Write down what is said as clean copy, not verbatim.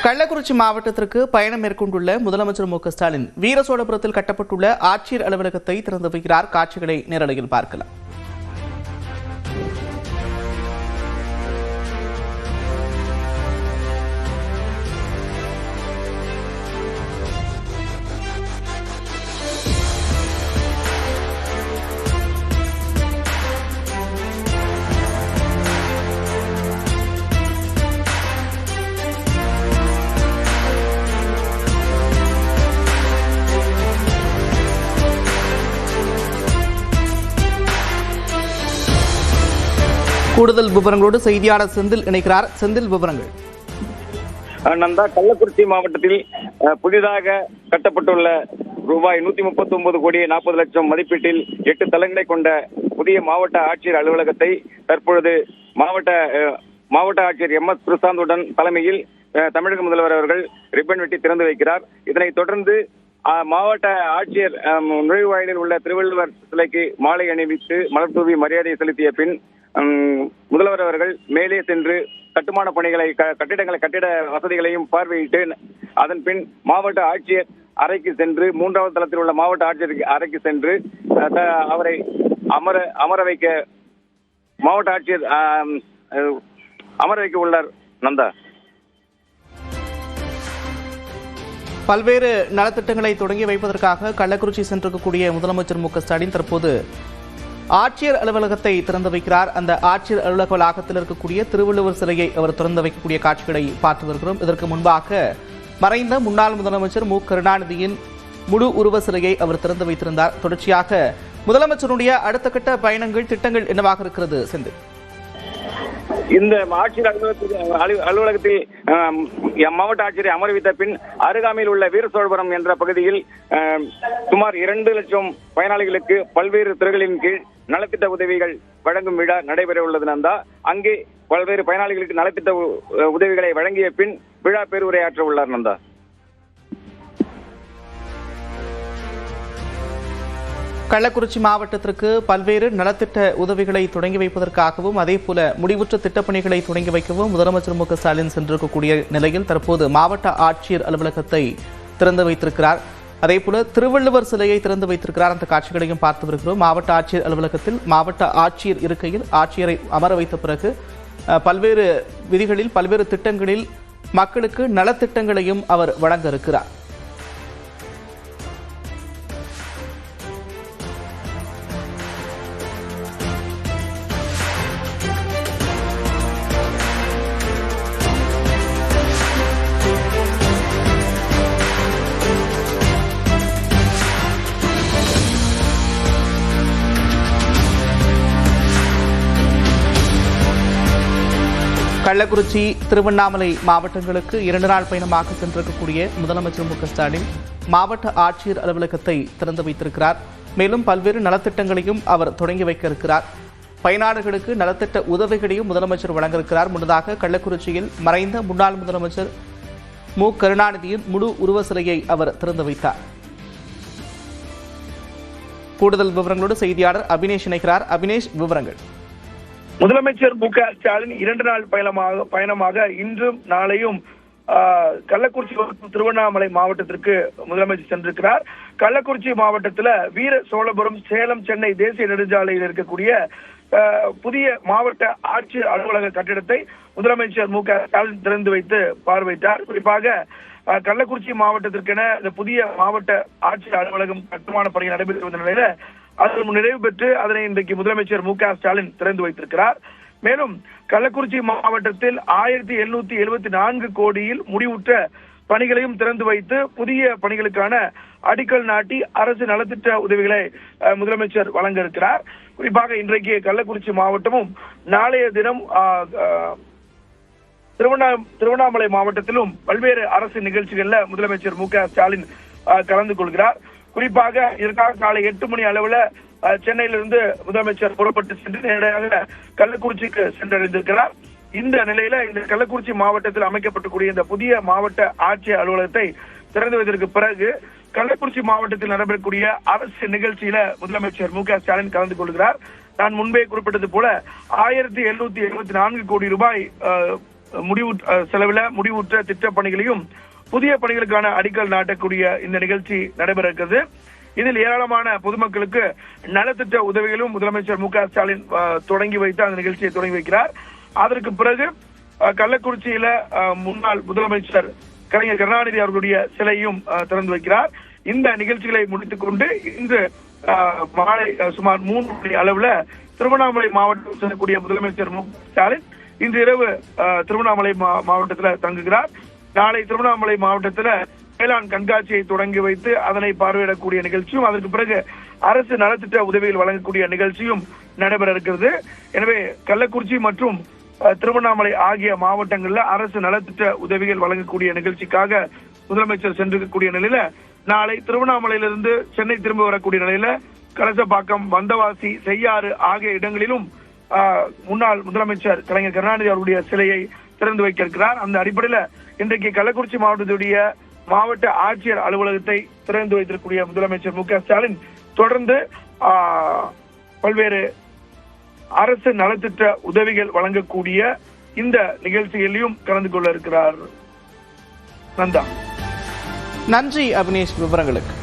கள்ளக்குறிச்சி மாவட்டத்திற்கு பயணம் மேற்கொண்டுள்ள முதலமைச்சர் மு.க.ஸ்டாலின் வீரசோழபுரத்தில் கட்டப்பட்டுள்ள ஆட்சியர் அலுவலகத்தை திறந்து வைக்கிறார். காட்சிகளை நேரலையில் பார்க்கலாம். கூடுதல் விவரங்களோடு செய்தியாளர் செந்தில் இணைக்கிறார். செந்தில், விவரங்கள். நந்தா, கள்ளக்குறிச்சி மாவட்டத்தில் புதிதாக கட்டப்பட்டுள்ள ரூபாய் 139 கோடி 40 லட்சம் மதிப்பீட்டில் 8 தளங்களை கொண்ட புதிய மாவட்ட ஆட்சியர் அலுவலகத்தை தற்பொழுது மாவட்ட ஆட்சியர் MS பிரசாந்துடன் தலைமையில் தமிழக முதல்வர் அவர்கள் ரிப்பன் வெட்டி திறந்து வைக்கிறார். இதனைத் தொடர்ந்து மாவட்ட ஆட்சியர் நுழைவாயிலில் உள்ள திருவள்ளுவர் சிலைக்கு மாலை அணிவித்து மலர் தூவி மரியாதை செலுத்திய பின் முதல்வர் அவர்கள் மேலே சென்று கட்டுமான பணிகளை கட்டிட வசதிகளையும் பார்வையிட்டு அதன் பின் மாவட்ட ஆட்சியர் அறைக்கு சென்று 3வது தளத்தில் உள்ள மாவட்ட ஆட்சியர் அறைக்கு சென்று அவரை அமர வைக்க மாவட்ட ஆட்சியர் அமர வைக்க உள்ளார். நந்தா, பல்வேறு நலத்திட்டங்களை தொடங்கி வைப்பதற்காக கள்ளக்குறிச்சி சென்றிருக்கக்கூடிய முதலமைச்சர் மு.க.ஸ்டாலின் தற்போது ஆட்சியர் அலுவலகத்தை திறந்து வைக்கிறார். அந்த ஆட்சியர் அலுவலக வளாகத்தில் இருக்கக்கூடிய திருவள்ளுவர் சிலையை அவர் திறந்து வைக்கக்கூடிய காட்சிகளை பார்த்து வருகிறோம். இதற்கு முன்பாக மறைந்த முன்னாள் முதலமைச்சர் மு. கருணாநிதியின் முழு உருவ சிலையை அவர் திறந்து வைத்திருந்தார். தொடர்ச்சியாக முதலமைச்சருடைய அடுத்த கட்ட பயணங்கள், திட்டங்கள் என்னவாக இருக்கிறது செந்தில்? இந்த ஆட்சியர் அலுவலகத்தில் மாவட்ட ஆட்சியரை அமர்வித்த பின் அருகாமையில் உள்ள வீரசோழபுரம் என்ற பகுதியில் சுமார் 2 லட்சம் பயனாளிகளுக்கு பல்வேறு துறைகளின் கீழ் நலத்திட்ட உதவிகள் வழங்கும் விழா நடைபெற உள்ளது. நந்தா, அங்கே பல்வேறு பயனாளிகளுக்கு நலத்திட்ட உதவிகளை வழங்கிய பின் விழா பேருரையாற்ற உள்ளார். நந்தா, கள்ளக்குறிச்சி மாவட்டத்திற்கு பல்வேறு நலத்திட்ட உதவிகளை தொடங்கி வைப்பதற்காகவும் அதேபோல முடிவுற்ற திட்டப்பணிகளை தொடங்கி வைக்கவும் முதலமைச்சர் மு.க.ஸ்டாலின் சென்றிருக்கக்கூடிய நிலையில் தற்போது மாவட்ட ஆட்சியர் அலுவலகத்தை திறந்து வைத்திருக்கிறார். அதேபோல திருவள்ளுவர் சிலையை திறந்து வைத்திருக்கிறார். அந்த காட்சிகளையும் பார்த்து வருகிறோம். மாவட்ட ஆட்சியர் அலுவலகத்தில் மாவட்ட ஆட்சியர் இருக்கையில் ஆட்சியரை அமர வைத்த பிறகு பல்வேறு விதிகளில் பல்வேறு திட்டங்களில் மக்களுக்கு நலத்திட்டங்களையும் அவர் வழங்க இருக்கிறார். கள்ளக்குறிச்சி, திருவண்ணாமலை மாவட்டங்களுக்கு 2 நாள் பயணமாக சென்றிருக்கக்கூடிய முதலமைச்சர் மு.க.ஸ்டாலின் மாவட்ட ஆட்சியர் அலுவலகத்தை திறந்து வைத்திருக்கிறார். மேலும் பல்வேறு நலத்திட்டங்களையும் அவர் தொடங்கி வைக்க இருக்கிறார். பயனாளர்களுக்கு நலத்திட்ட உதவிகளையும் முதலமைச்சர் வழங்க இருக்கிறார். முன்னதாக கள்ளக்குறிச்சியில் மறைந்த முன்னாள் முதலமைச்சர் மு. கருணாநிதியின் முழு உருவ சிலையை அவர் திறந்து வைத்தார். கூடுதல் விவரங்களோடு செய்தியாளர் அபினேஷ் இணைக்கிறார். அபினேஷ், விவரங்கள். முதலமைச்சர் மு.க.ஸ்டாலின் 2 நாள் பயணமாக இன்றும் நாளையும் கள்ளக்குறிச்சி திருவண்ணாமலை மாவட்டத்திற்கு முதலமைச்சர் சென்றிருக்கிறார். கள்ளக்குறிச்சி மாவட்டத்தில் வீர சோழபுரம், சேலம், சென்னை தேசிய நெடுஞ்சாலையில் இருக்கக்கூடிய புதிய மாவட்ட ஆட்சியர் அலுவலக கட்டிடத்தை முதலமைச்சர் மு.க.ஸ்டாலின் திறந்து வைத்து பார்வையிட்டார். குறிப்பாக கள்ளக்குறிச்சி மாவட்டத்திற்கென இந்த புதிய மாவட்ட ஆட்சியர் அலுவலகம் கட்டுமான பணிகள் நடைபெற்று வந்த நிலையில அது நிறைவு பெற்று அதனை இன்றைக்கு முதலமைச்சர் மு.க.ஸ்டாலின் திறந்து வைத்திருக்கிறார். மேலும் கள்ளக்குறிச்சி மாவட்டத்தில் 1774 கோடியில் முடிவுற்ற பணிகளையும் திறந்து வைத்து புதிய பணிகளுக்கான அடிக்கல் நாட்டி அரசு நலத்திட்ட உதவிகளை முதலமைச்சர் வழங்க இருக்கிறார். குறிப்பாக இன்றைக்கு கள்ளக்குறிச்சி மாவட்டமும் நாளைய தினம் திருவண்ணாமலை மாவட்டத்திலும் பல்வேறு அரசு நிகழ்ச்சிகள்ல முதலமைச்சர் மு.க.ஸ்டாலின் கலந்து கொள்கிறார். குறிப்பாக இதற்காக காலை 8 மணி அளவுல சென்னையிலிருந்து முதலமைச்சர் புறப்பட்டு சென்று நேரடியாக கள்ளக்குறிச்சிக்கு சென்றடைந்திருக்கிறார். இந்த நிலையில இந்த கள்ளக்குறிச்சி மாவட்டத்தில் அமைக்கப்பட்டக்கூடிய இந்த புதிய மாவட்ட ஆட்சியர் அலுவலகத்தை திறந்து வைத்ததற்கு பிறகு கள்ளக்குறிச்சி மாவட்டத்தில் நடைபெறக்கூடிய அரசு நிகழ்ச்சியில முதலமைச்சர் மு.க.ஸ்டாலின் கலந்து கொள்கிறார். நான் முன்பே குறிப்பிட்டது போல 1774 கோடி ரூபாய் செலவில் முடிவுற்ற திட்டப் பணிகளையும் புதிய பணிகளுக்கான அடிக்கல் நாட்டக்கூடிய இந்த நிகழ்ச்சி நடைபெற இருக்கிறது. இதில் ஏராளமான பொதுமக்களுக்கு நலத்திட்ட உதவிகளும் முதலமைச்சர் மு.க. ஸ்டாலின் தொடங்கி வைத்து அந்த நிகழ்ச்சியை தொடங்கி வைக்கிறார். அதற்கு பிறகு கள்ளக்குறிச்சியில முன்னாள் முதலமைச்சர் கலைஞர் கருணாநிதி அவர்களுடைய சிலையும் திறந்து வைக்கிறார். இந்த நிகழ்ச்சிகளை முடித்துக் கொண்டு இன்று மாலை சுமார் 3 மணி அளவுல திருவண்ணாமலை மாவட்டம் செல்லக்கூடிய முதலமைச்சர் மு.க. ஸ்டாலின் இன்று இரவு திருவண்ணாமலை மாவட்டத்தில் தங்குகிறார். நாளை திருவண்ணாமலை மாவட்டத்தில் வேளாண் கண்காட்சியை தொடங்கி வைத்து அதனை பார்வையிடக்கூடிய நிகழ்ச்சியும் அதற்கு பிறகு அரசு நலத்திட்ட உதவிகள் வழங்கக்கூடிய நிகழ்ச்சியும் நடைபெற இருக்கிறது. எனவே கள்ளக்குறிச்சி மற்றும் திருவண்ணாமலை ஆகிய மாவட்டங்களில் அரசு நலத்திட்ட உதவிகள் வழங்கக்கூடிய நிகழ்ச்சிக்காக முதலமைச்சர் சென்றிருக்கக்கூடிய நிலையில நாளை திருவண்ணாமலையிலிருந்து சென்னை திரும்ப வரக்கூடிய நிலையில கலசப்பாக்கம், வந்தவாசி, செய்யாறு ஆகிய இடங்களிலும் முன்னாள் முதலமைச்சர் கலைஞர் கருணாநிதி அவருடைய சிலையை திறந்து வைக்க இருக்கிறார். அந்த அடிப்படையில் இன்றைக்கு கள்ளக்குறிச்சி மாவட்டத்துடைய மாவட்ட ஆட்சியர் அலுவலகத்தை திறந்து வைத்திருக்கக்கூடிய முதலமைச்சர் மு.க. ஸ்டாலின் தொடர்ந்து பல்வேறு அரசு நலத்திட்ட உதவிகள் வழங்கக்கூடிய இந்த நிகழ்ச்சியிலையும் கலந்து கொள்ள இருக்கிறார். நந்தா, நன்றி அபினேஷ் விவரங்களுக்கு.